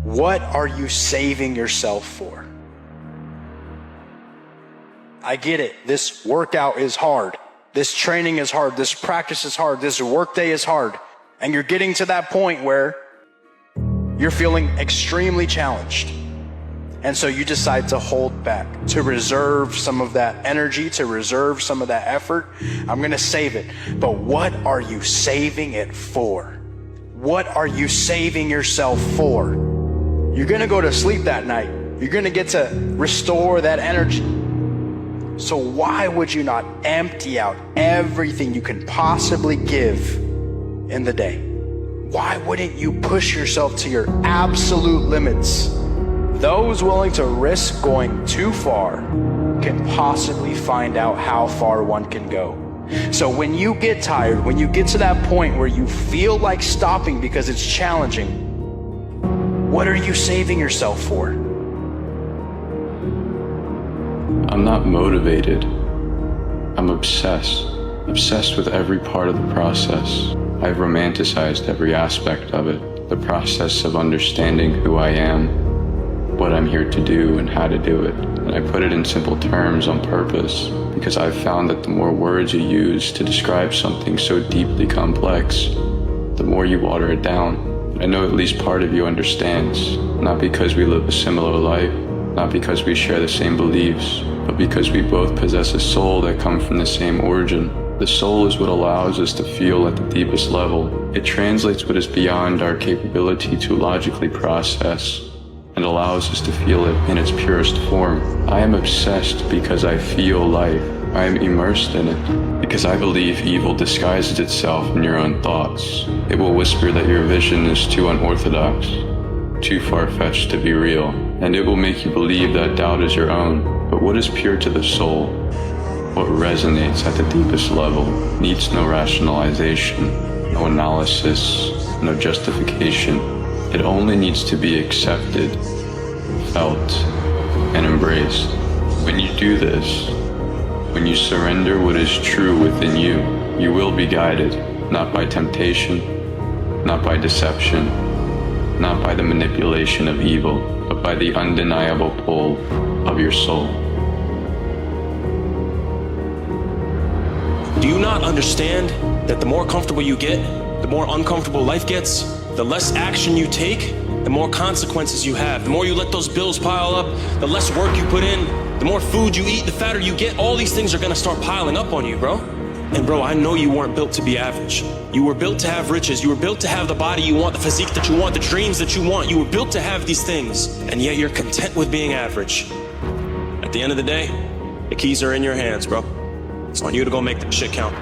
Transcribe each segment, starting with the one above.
What are you saving yourself for? I get it. This workout is hard. This training is hard. This practice is hard. This workday is hard. And you're getting to that point where you're feeling extremely challenged. And so you decide to hold back, to reserve some of that energy, to reserve some of that effort. I'm going to save it. But what are you saving it for? What are you saving yourself for? You're going to go to sleep that night. You're going to get to restore that energy. So why would you not empty out everything you can possibly give in the day? Why wouldn't you push yourself to your absolute limits? Those willing to risk going too far can possibly find out how far one can go. So when you get tired, when you get to that point where you feel like stopping because it's challenging, what are you saving yourself for? I'm not motivated. I'm obsessed with every part of the process. I've romanticized every aspect of it, the process of understanding who I am, what I'm here to do, and how to do it. And I put it in simple terms on purpose, because I've found that the more words you use to describe something so deeply complex, the more you water it down. I know at least part of you understands, not because we live a similar life, not because we share the same beliefs, but because we both possess a soul that comes from the same origin. The soul is what allows us to feel at the deepest level. It translates what is beyond our capability to logically process and allows us to feel it in its purest form. I am obsessed because I feel life. I am immersed in it because I believe evil disguises itself in your own thoughts. It will whisper that your vision is too unorthodox, too far-fetched to be real, and it will make you believe that doubt is your own. But what is pure to the soul, what resonates at the deepest level, needs no rationalization, no analysis, no justification. It only needs to be accepted, felt, and embraced. When you do this, when you surrender what is true within you, you will be guided, not by temptation, not by deception, not by the manipulation of evil, but by the undeniable pull of your soul. Do you not understand that the more comfortable you get, the more uncomfortable life gets? The less action you take, the more consequences you have. The more you let those bills pile up, the less work you put in, the more food you eat, the fatter you get. All these things are gonna start piling up on you, bro. And bro, I know you weren't built to be average. You were built to have riches. You were built to have the body you want, the physique that you want, the dreams that you want. You were built to have these things, and yet you're content with being average. At the end of the day, the keys are in your hands, bro. It's on you to go make that shit count.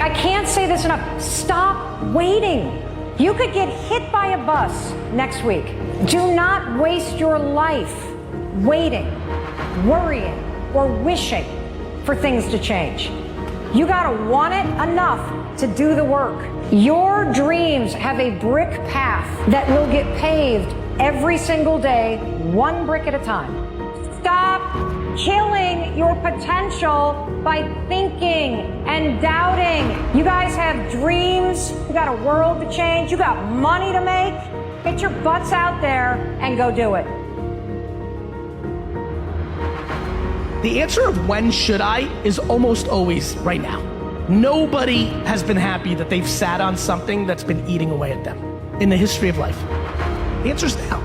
I can't say this enough. Stop waiting. You could get hit by a bus next week. Do not waste your life waiting, worrying, or wishing for things to change. You gotta want it enough to do the work. Your dreams have a brick path that will get paved every single day, one brick at a time. Stop killing your potential by thinking and doubting. You guys have dreams, you got a world to change, you got money to make. Get your butts out there and go do it. The answer of when should I is almost always right now. Nobody has been happy that they've sat on something that's been eating away at them in the history of life. The answer's now.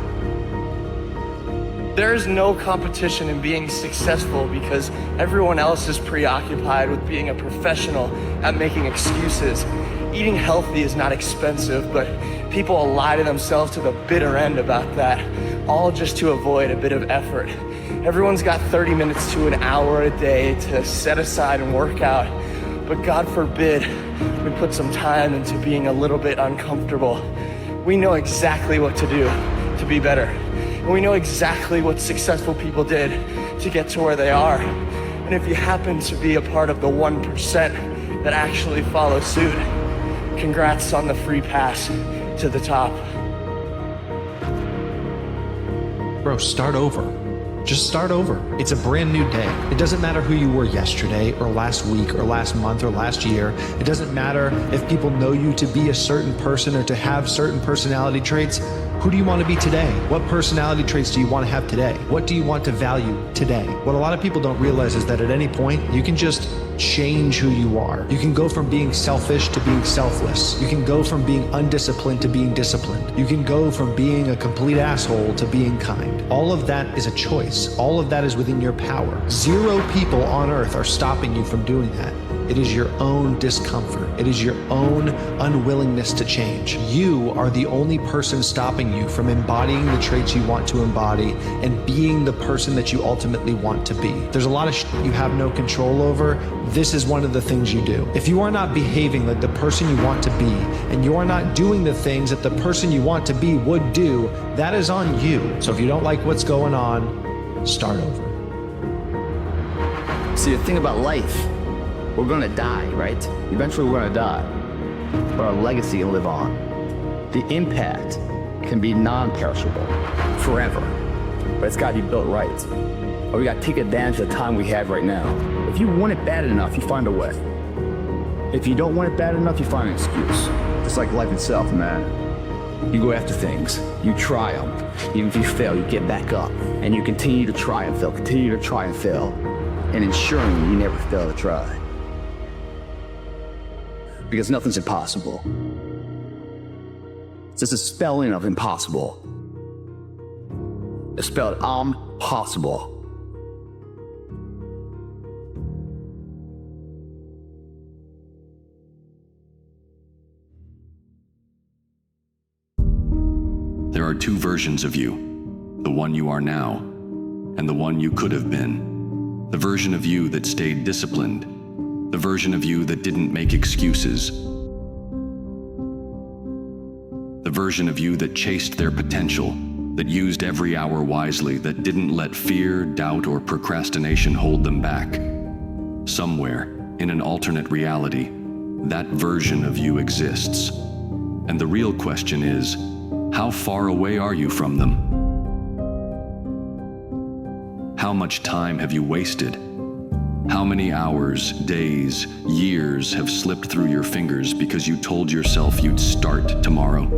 There is no competition in being successful because everyone else is preoccupied with being a professional at making excuses. Eating healthy is not expensive, but people lie to themselves to the bitter end about that, all just to avoid a bit of effort. Everyone's got 30 minutes to an hour a day to set aside and work out, but God forbid we put some time into being a little bit uncomfortable. We know exactly what to do to be better. And we know exactly what successful people did to get to where they are. And if you happen to be a part of the 1% that actually follow suit, congrats on the free pass to the top. Bro, start over. Just start over. It's a brand new day. It doesn't matter who you were yesterday or last week or last month or last year. It doesn't matter if people know you to be a certain person or to have certain personality traits. Who do you want to be today? What personality traits do you want to have today? What do you want to value today? What a lot of people don't realize is that at any point, you can just change who you are. You can go from being selfish to being selfless. You can go from being undisciplined to being disciplined. You can go from being a complete asshole to being kind. All of that is a choice. All of that is within your power. 0 people on earth are stopping you from doing that. It is your own discomfort. It is your own unwillingness to change. You are the only person stopping you from embodying the traits you want to embody and being the person that you ultimately want to be. There's a lot of shit you have no control over. This is one of the things you do. If you are not behaving like the person you want to be, and you are not doing the things that the person you want to be would do, that is on you. So if you don't like what's going on, start over. See, the thing about life, we're gonna die, right? Eventually we're gonna die, but our legacy can live on. The impact can be non-perishable forever, but it's gotta be built right. Or we gotta take advantage of the time we have right now. If you want it bad enough, you find a way. If you don't want it bad enough, you find an excuse. Just like life itself, man. You go after things, you try them. Even if you fail, you get back up, and you continue to try and fail, continue to try and fail, and ensuring you never fail to try. Because nothing's impossible. It's just a spelling of impossible. It's spelled impossible. There are 2 versions of you, the one you are now and the one you could have been. The version of you that stayed disciplined, the version of you that didn't make excuses, the version of you that chased their potential, that used every hour wisely, that didn't let fear, doubt, or procrastination hold them back. Somewhere, in an alternate reality, that version of you exists. And the real question is, how far away are you from them? How much time have you wasted? How many hours, days, years have slipped through your fingers because you told yourself you'd start tomorrow?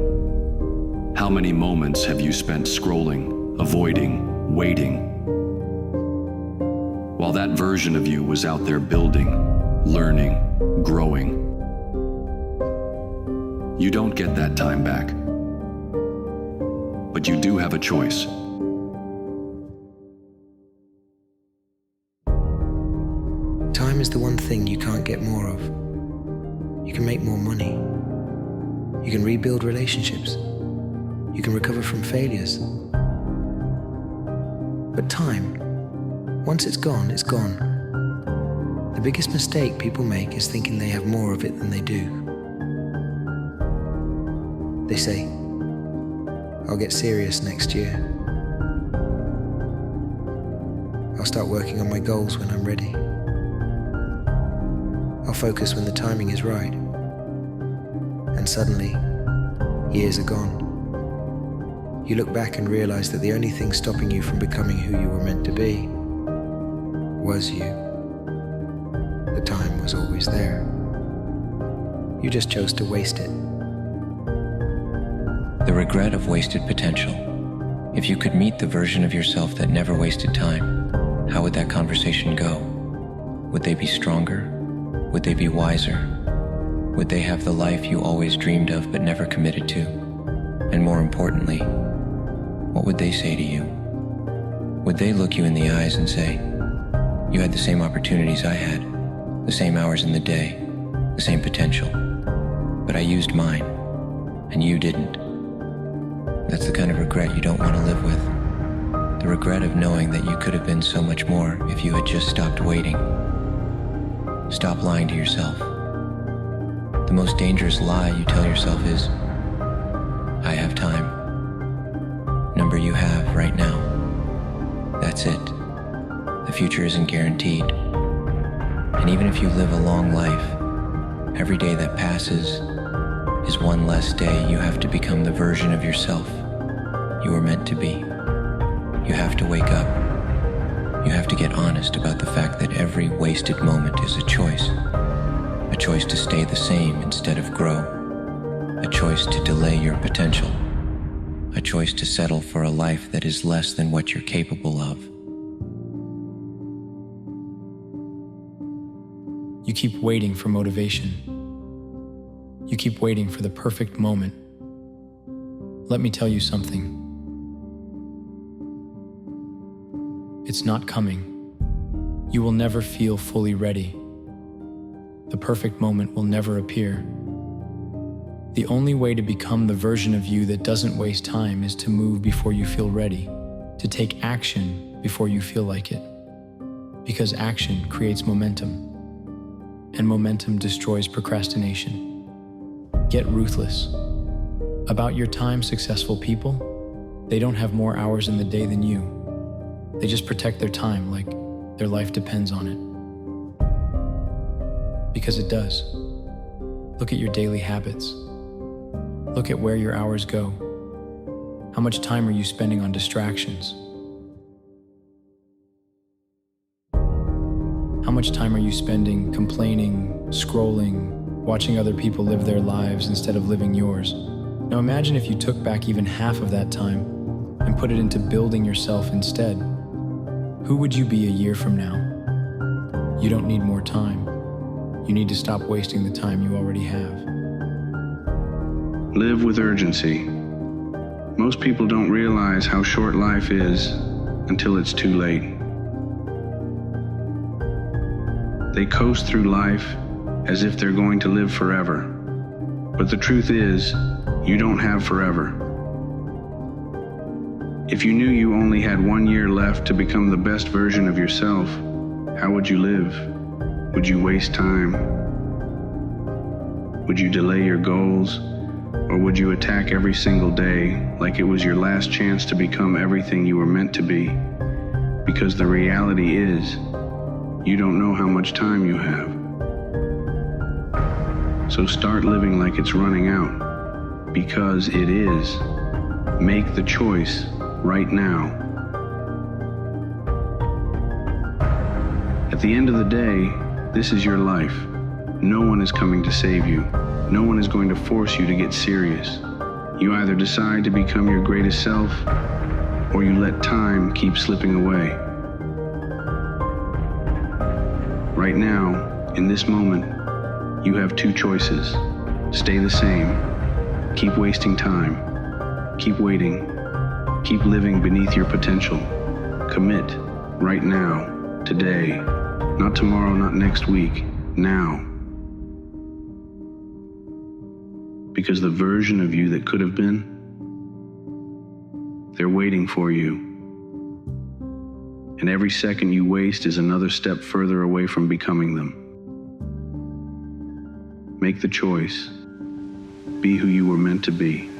How many moments have you spent scrolling, avoiding, waiting? While that version of you was out there building, learning, growing. You don't get that time back. But you do have a choice. Time is the one thing you can't get more of. You can make more money. You can rebuild relationships. You can recover from failures. But time, once it's gone, it's gone. The biggest mistake people make is thinking they have more of it than they do. They say, I'll get serious next year. I'll start working on my goals when I'm ready. I'll focus when the timing is right. And suddenly, years are gone. You look back and realize that the only thing stopping you from becoming who you were meant to be was you. The time was always there. You just chose to waste it. The regret of wasted potential. If you could meet the version of yourself that never wasted time, how would that conversation go? Would they be stronger? Would they be wiser? Would they have the life you always dreamed of but never committed to? And more importantly, what would they say to you? Would they look you in the eyes and say, you had the same opportunities I had, the same hours in the day, the same potential, but I used mine, and you didn't? That's the kind of regret you don't want to live with. The regret of knowing that you could have been so much more if you had just stopped waiting. Stop lying to yourself. The most dangerous lie you tell yourself is, I have time. Number you have right now. That's it. The future isn't guaranteed. And even if you live a long life, every day that passes is one less day you have to become the version of yourself you were meant to be. You have to wake up. You have to get honest about the fact that every wasted moment is a choice. A choice to stay the same instead of grow. A choice to delay your potential. a choice to settle for a life that is less than what you're capable of. You keep waiting for motivation. You keep waiting for the perfect moment. Let me tell you something. It's not coming. You will never feel fully ready. The perfect moment will never appear. The only way to become the version of you that doesn't waste time is to move before you feel ready, to take action before you feel like it. Because action creates momentum, and momentum destroys procrastination. Get ruthless. About your time, successful people, they don't have more hours in the day than you. They just protect their time like their life depends on it. Because it does. Look at your daily habits. Look at where your hours go. How much time are you spending on distractions? How much time are you spending complaining, scrolling, watching other people live their lives instead of living yours? Now imagine if you took back even half of that time and put it into building yourself instead. Who would you be a year from now? You don't need more time. You need to stop wasting the time you already have. Live with urgency. Most people don't realize how short life is until it's too late. They coast through life as if they're going to live forever. But the truth is, you don't have forever. If you knew you only had 1 year left to become the best version of yourself, how would you live? Would you waste time? Would you delay your goals? Or would you attack every single day like it was your last chance to become everything you were meant to be? Because the reality is, you don't know how much time you have. So start living like it's running out, because it is. Make the choice right now. At the end of the day, this is your life. No one is coming to save you. No one is going to force you to get serious. You either decide to become your greatest self, or you let time keep slipping away. Right now, in this moment, you have two choices. Stay the same. Keep wasting time. Keep waiting. Keep living beneath your potential. Commit right now, today. Not tomorrow, not next week. Now. Because the version of you that could have been, they're waiting for you. And every second you waste is another step further away from becoming them. Make the choice. Be who you were meant to be.